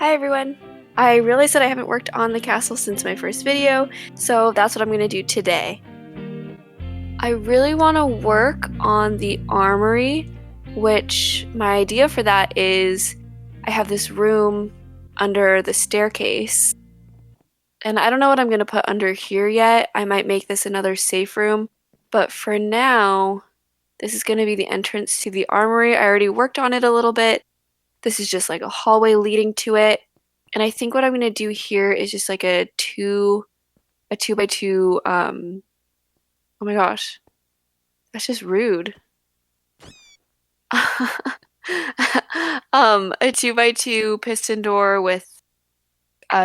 Hi everyone! I realized that I haven't worked on the castle since my first video, so that's what I'm going to do today. I really want to work on the armory, which my idea for that is I have this room under the staircase, and I don't know what I'm going to put under here yet. I might make this another safe room, but for now, this is going to be the entrance to the armory. I already worked on it a little bit. This is just like a hallway leading to it. And I think what I'm gonna do here is just like a two by two, oh my gosh, that's just rude. A two by two piston door with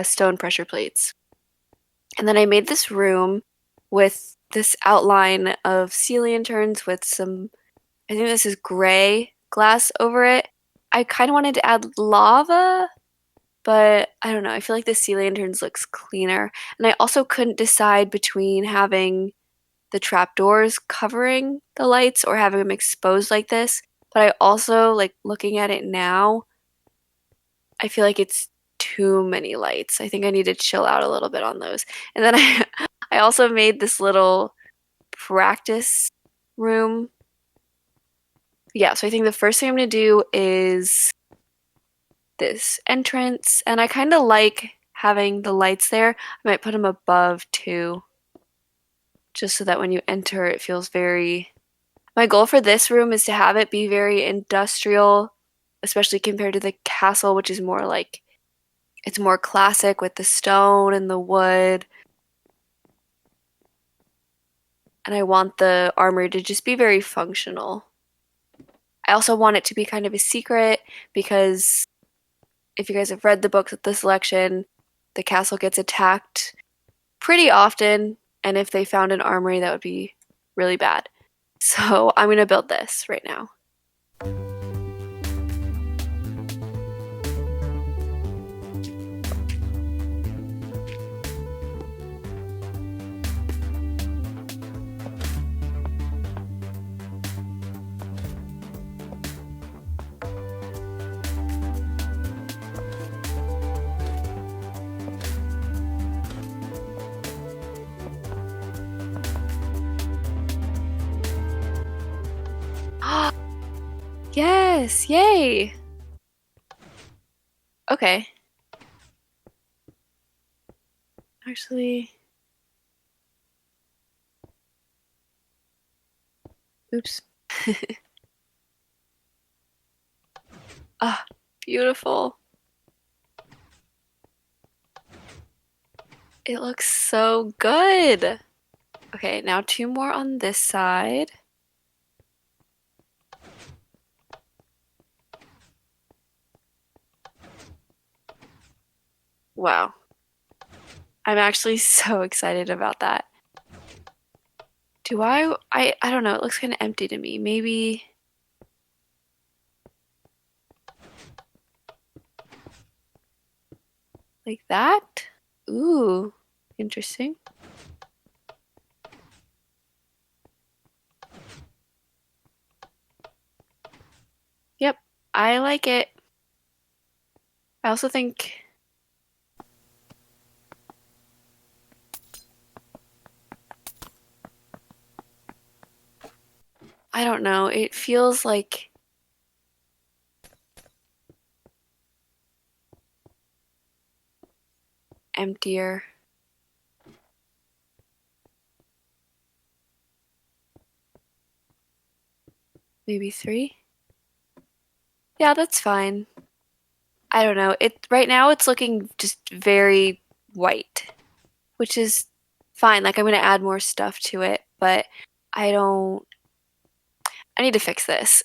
stone pressure plates. And then I made this room with this outline of sea lanterns with some, I think this is gray glass over it. I kind of wanted to add lava, but I don't know. I feel like the sea lanterns looks cleaner. And I also couldn't decide between having the trapdoors covering the lights or having them exposed like this. But I also, like looking at it now, I feel like it's too many lights. I think I need to chill out a little bit on those. And then I also made this little practice room. Yeah, so I think the first thing I'm going to do is this entrance, and I kind of like having the lights there. I might put them above too, just so that when you enter it feels very... My goal for this room is to have it be very industrial, especially compared to the castle, which is more like, it's more classic with the stone and the wood. And I want the armory to just be very functional. I also want it to be kind of a secret because if you guys have read the books of the selection, the castle gets attacked pretty often, and if they found an armory, that would be really bad. So I'm gonna build this right now. Yes, yay! Okay. Actually, oops. Ah, beautiful. It looks so good. Okay, now two more on this side. Wow. I'm actually so excited about that. Do I don't know, it looks kind of empty to me. Maybe like that? Ooh, interesting. Yep, I like it. I also think I don't know, it feels like emptier. Maybe three? Yeah, that's fine. I don't know. It right now it's looking just very white, which is fine. Like I'm gonna add more stuff to it, but I don't I need to fix this.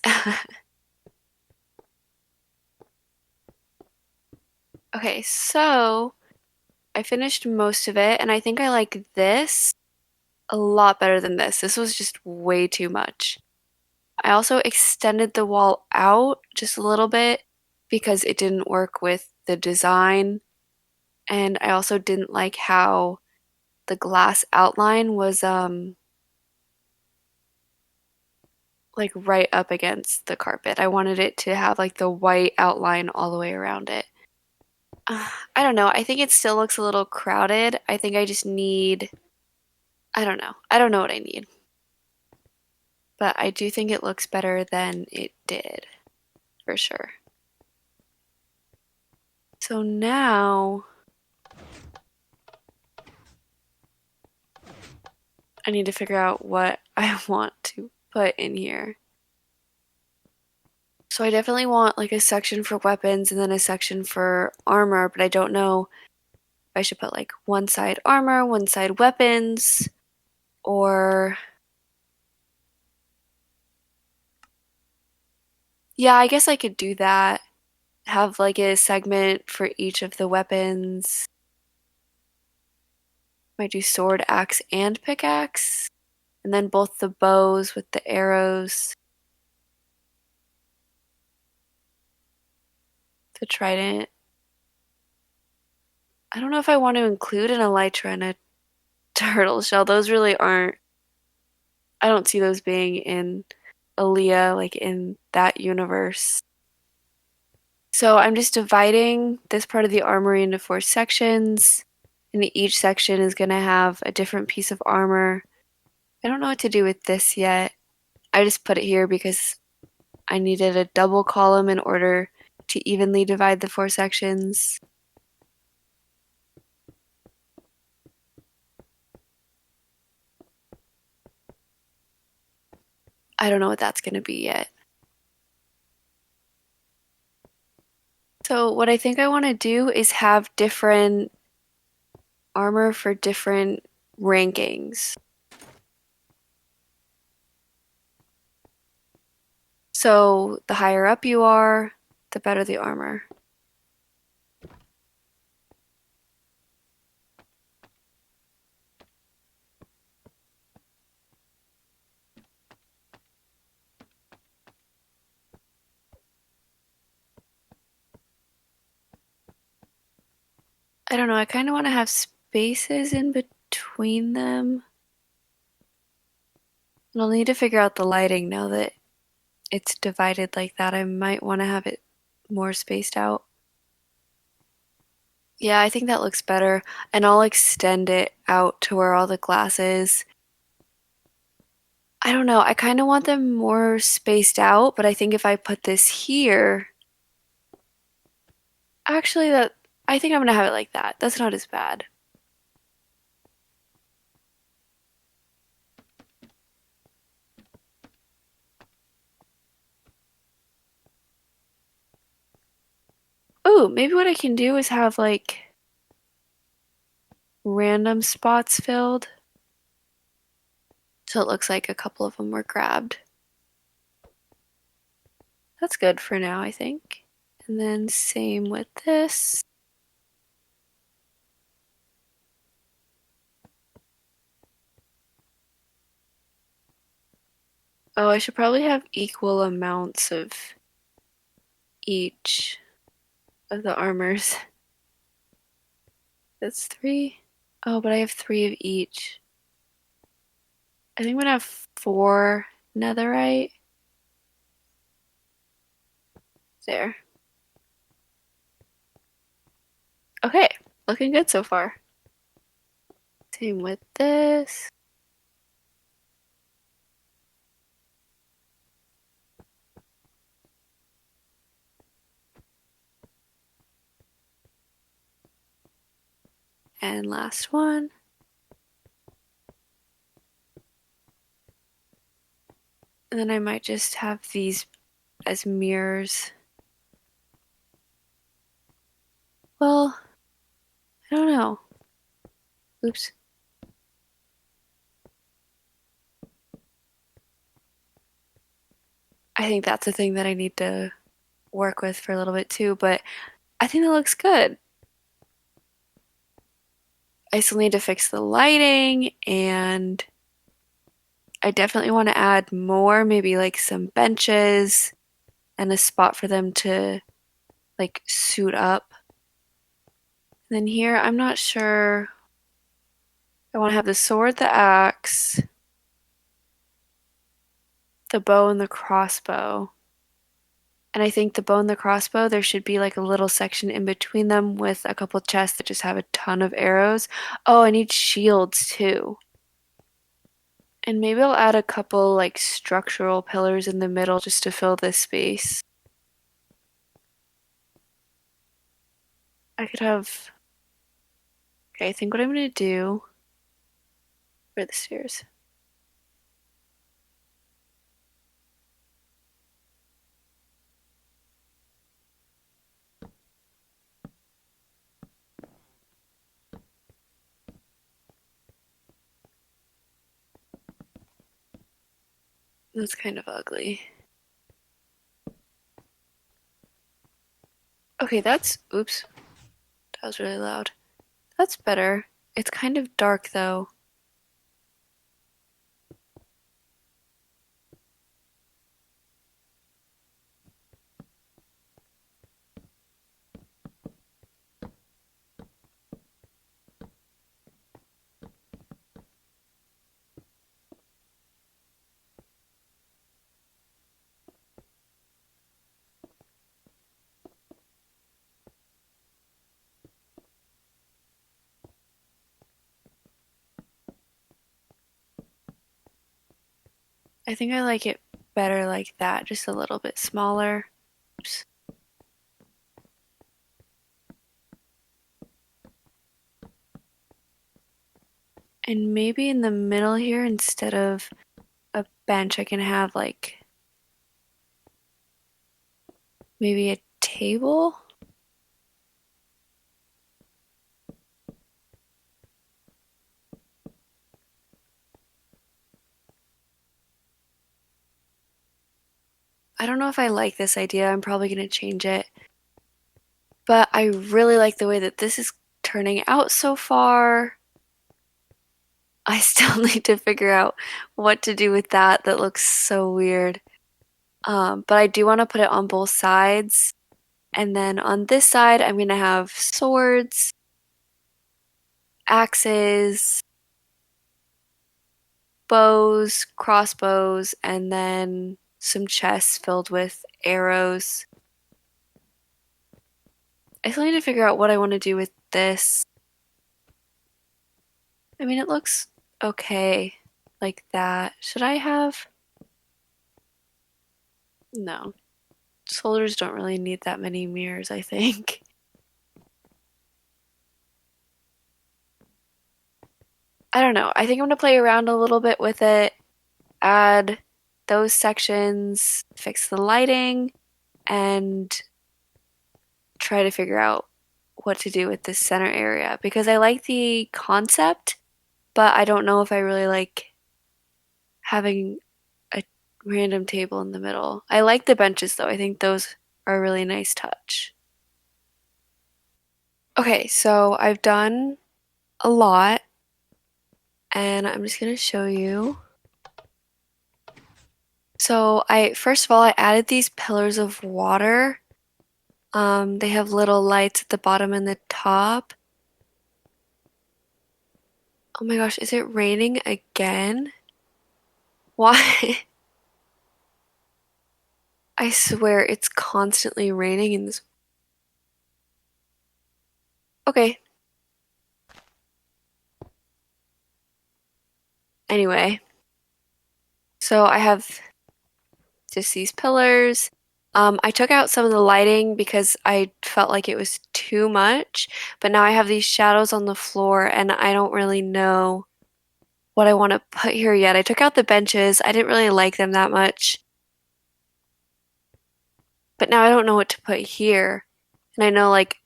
Okay, so I finished most of it and I think I like this a lot better than this. This was just way too much. I also extended the wall out just a little bit because it didn't work with the design. And I also didn't like how the glass outline was like right up against the carpet. I wanted it to have like the white outline all the way around it. I don't know. I think it still looks a little crowded. I think I just need, I don't know. I don't know what I need. But I do think it looks better than it did, for sure. So now I need to figure out what I want to put in here. So I definitely want like a section for weapons and then a section for armor, but I don't know if I should put like one side armor, one side weapons, or yeah, I guess I could do that. Have like a segment for each of the weapons. Might do sword, axe, and pickaxe. And then both the bows with the arrows, the trident. I don't know if I want to include an elytra and a turtle shell. Those really aren't, I don't see those being in Aaliyah, like in that universe. So I'm just dividing this part of the armory into four sections, and each section is going to have a different piece of armor. I don't know what to do with this yet. I just put it here because I needed a double column in order to evenly divide the four sections. I don't know what that's going to be yet. So what I think I want to do is have different armor for different rankings. So the higher up you are, the better the armor. I don't know, I kind of want to have spaces in between them. And I'll need to figure out the lighting now that it's divided like that. I might want to have it more spaced out. Yeah, I think that looks better. And I'll extend it out to where all the glass is. I don't know, I kind of want them more spaced out, but I think if I put this here, actually that I think I'm gonna have it like that. That's not as bad. Ooh, maybe what I can do is have like random spots filled. So it looks like a couple of them were grabbed. That's good for now, I think. And then same with this. Oh, I should probably have equal amounts of each of the armors. That's three. Oh, but I have three of each. I think I'm gonna have four netherite. There. Okay, looking good so far. Same with this. And last one. And then I might just have these as mirrors. Well, I don't know. Oops. I think that's a thing that I need to work with for a little bit too, but I think that looks good. I still need to fix the lighting, and I definitely want to add more, maybe like some benches and a spot for them to like suit up. And then here, I'm not sure. I want to have the sword, the axe, the bow, and the crossbow. And I think the bow and the crossbow, there should be like a little section in between them with a couple chests that just have a ton of arrows. Oh, I need shields too. And maybe I'll add a couple like structural pillars in the middle just to fill this space. I could have. Okay, I think what I'm gonna do for the stairs. That's kind of ugly. Okay, that's. Oops. That was really loud. That's better. It's kind of dark though. I think I like it better like that, just a little bit smaller. Oops. And maybe in the middle here, instead of a bench, I can have like maybe a table. I don't know if I like this idea. I'm probably going to change it. But I really like the way that this is turning out so far. I still need to figure out what to do with that. That looks so weird. But I do want to put it on both sides. And then on this side, I'm going to have swords, axes, bows, crossbows, and then some chests filled with arrows. I still need to figure out what I want to do with this. I mean, it looks okay like that. Should I have? No. Soldiers don't really need that many mirrors, I think. I don't know. I think I'm gonna play around a little bit with it, add those sections, fix the lighting, and try to figure out what to do with this center area because I like the concept, but I don't know if I really like having a random table in the middle. I like the benches though. I think those are a really nice touch. Okay, so I've done a lot and I'm just gonna show you. So I first of all I added these pillars of water. They have little lights at the bottom and the top. Oh my gosh, is it raining again? Why? I swear it's constantly raining in this. Okay. Anyway, so I have just these pillars. I took out some of the lighting because I felt like it was too much, but now I have these shadows on the floor and I don't really know what I want to put here yet. I took out the benches. I didn't really like them that much. But now I don't know what to put here. And I know like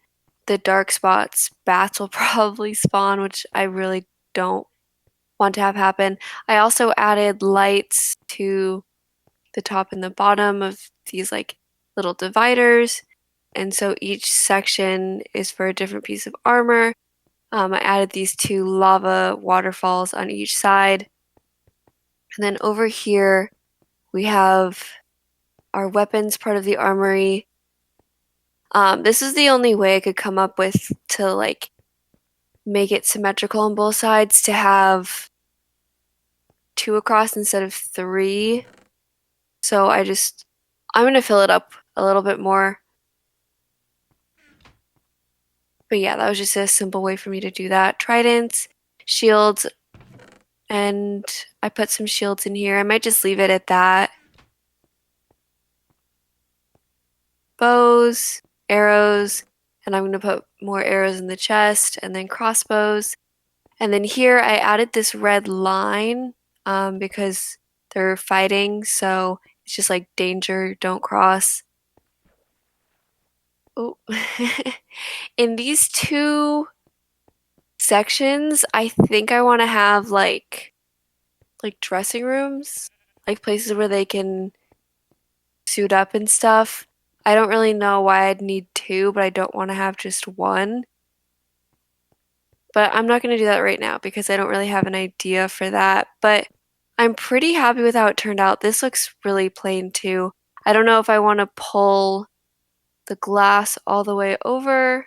the dark spots, bats will probably spawn, which I really don't want to have happen. I also added lights to the top and the bottom of these like little dividers. And so each section is for a different piece of armor. I added these two lava waterfalls on each side. And then over here, we have our weapons part of the armory. This is the only way I could come up with to like make it symmetrical on both sides to have two across instead of three. So I'm gonna fill it up a little bit more. But yeah, that was just a simple way for me to do that. Tridents, shields, and I put some shields in here. I might just leave it at that. Bows, arrows, and I'm going to put more arrows in the chest, and then crossbows. And then here I added this red line because they're fighting, so it's just like danger, don't cross. Oh. In these two sections, I think I want to have like dressing rooms, like places where they can suit up and stuff. I don't really know why I'd need two, but I don't want to have just one. But I'm not going to do that right now because I don't really have an idea for that. But I'm pretty happy with how it turned out. This looks really plain too. I don't know if I want to pull the glass all the way over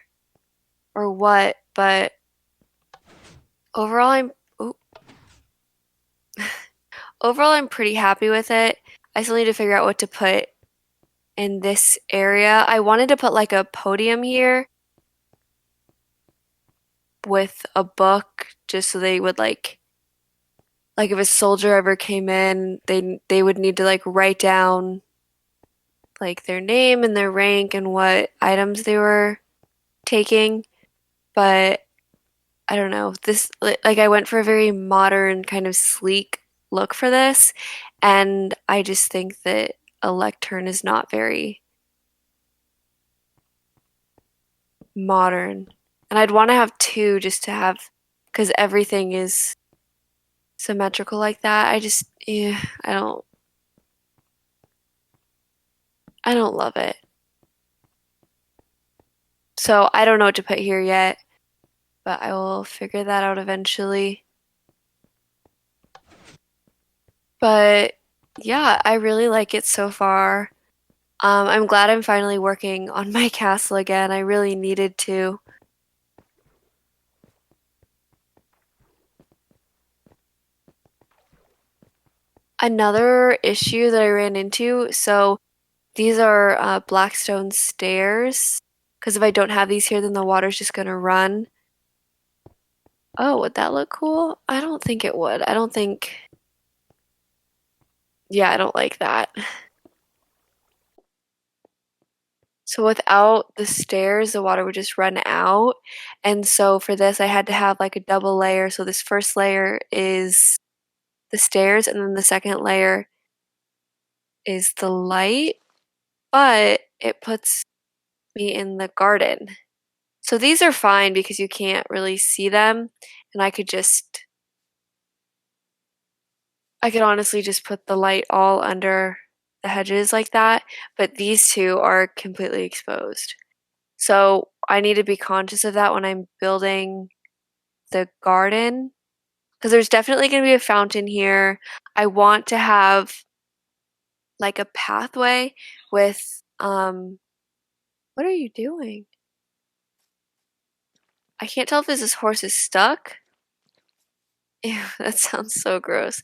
or what, but overall ooh, overall I'm pretty happy with it. I still need to figure out what to put in this area. I wanted to put like a podium here with a book just so they would like if a soldier ever came in, they would need to like write down like their name and their rank and what items they were taking. But I don't know. This like I went for a very modern kind of sleek look for this, and I just think that a lectern is not very modern. And I'd want to have two just to have because everything is symmetrical like that. I don't love it. So I don't know what to put here yet, but I will figure that out eventually. But yeah, I really like it so far. I'm glad I'm finally working on my castle again. I really needed to. Another issue that I ran into, so these are Blackstone stairs, because if I don't have these here, then the water's just gonna run. Oh, would that look cool? I don't think it would. I don't think, yeah, I don't like that. So without the stairs, the water would just run out. And so for this, I had to have like a double layer. So this first layer is the stairs, and then the second layer is the light, but it puts me in the garden. So these are fine because you can't really see them, and I could honestly just put the light all under the hedges like that, but these two are completely exposed. So I need to be conscious of that when I'm building the garden because there's definitely going to be a fountain here. I want to have like a pathway with what are you doing? I can't tell if this horse is stuck. Ew, that sounds so gross.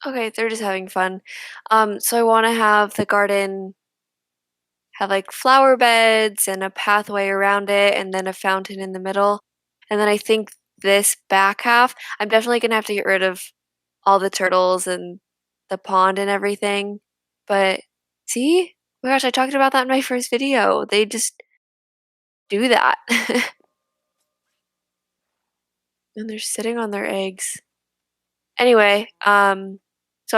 Okay, they're just having fun. So I want to have the garden have like flower beds and a pathway around it and then a fountain in the middle. And then I think this back half, I'm definitely gonna have to get rid of all the turtles and the pond and everything. But see? Oh my gosh, I talked about that in my first video. They just do that. And they're sitting on their eggs. Anyway, so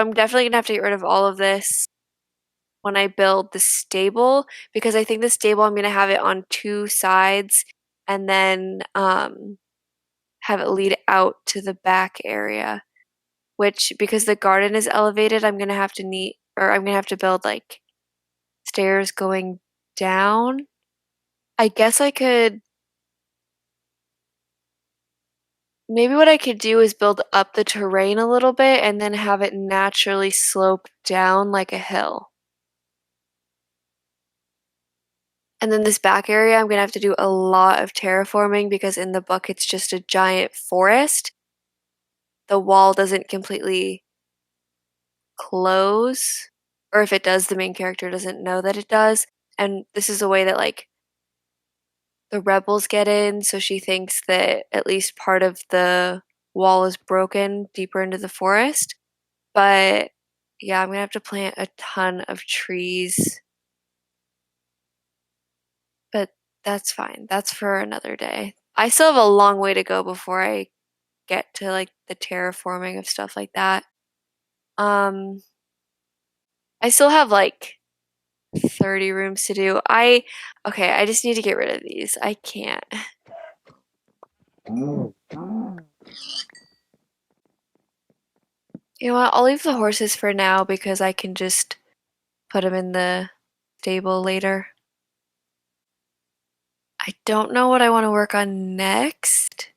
I'm definitely gonna have to get rid of all of this when I build the stable because I think the stable I'm gonna have it on two sides and then have it lead out to the back area. Which because the garden is elevated, I'm gonna have to build like stairs going down. I guess I could maybe what I could do is build up the terrain a little bit and then have it naturally slope down like a hill. And then this back area, I'm gonna have to do a lot of terraforming because in the book it's just a giant forest. The wall doesn't completely close, or if it does, the main character doesn't know that it does. And this is a way that like the rebels get in, so she thinks that at least part of the wall is broken deeper into the forest. But yeah, I'm gonna have to plant a ton of trees, but that's fine. That's for another day. I still have a long way to go before I get to like the terraforming of stuff like that. Um, I still have like 30 rooms to do. Okay, I just need to get rid of these. I can't. You know what? I'll leave the horses for now because I can just put them in the stable later. I don't know what I want to work on next.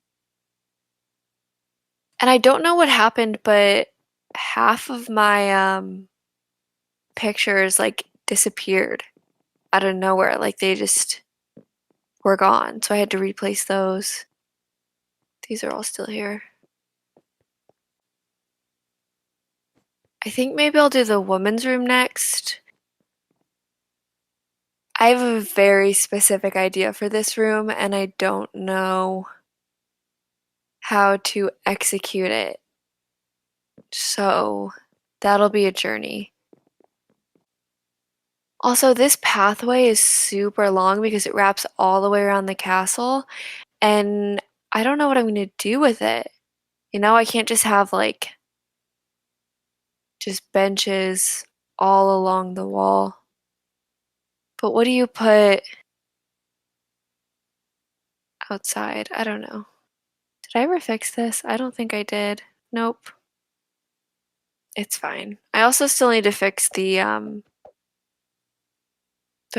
And I don't know what happened, but half of my pictures like disappeared out of nowhere. Like they just were gone. So I had to replace those. These are all still here. I think maybe I'll do the woman's room next. I have a very specific idea for this room and I don't know how to execute it. So that'll be a journey. Also, this pathway is super long because it wraps all the way around the castle, and I don't know what I'm going to do with it. You know, I can't just have like just benches all along the wall. But what do you put outside? I don't know. Did I ever fix this? I don't think I did. Nope. It's fine. I also still need to fix the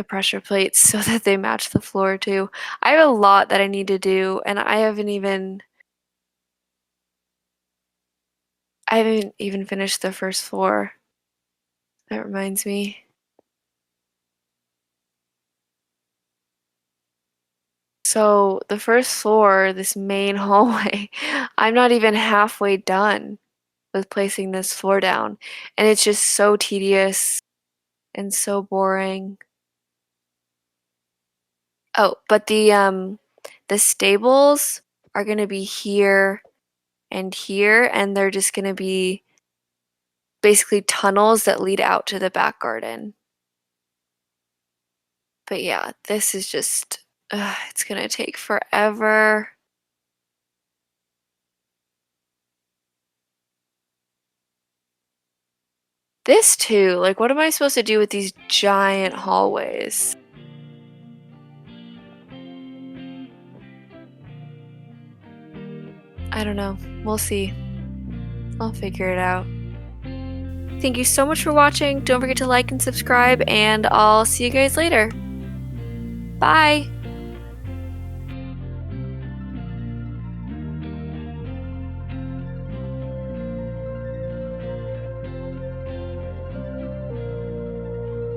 pressure plates so that they match the floor too. I have a lot that I need to do and I haven't even finished the first floor. That reminds me. So the first floor, this main hallway, I'm not even halfway done with placing this floor down. And it's just so tedious and so boring. Oh, but the stables are gonna be here, and they're just gonna be basically tunnels that lead out to the back garden. But yeah, this is just, it's gonna take forever. This too, like what am I supposed to do with these giant hallways? I don't know. We'll see. I'll figure it out. Thank you so much for watching. Don't forget to like and subscribe, and I'll see you guys later. Bye!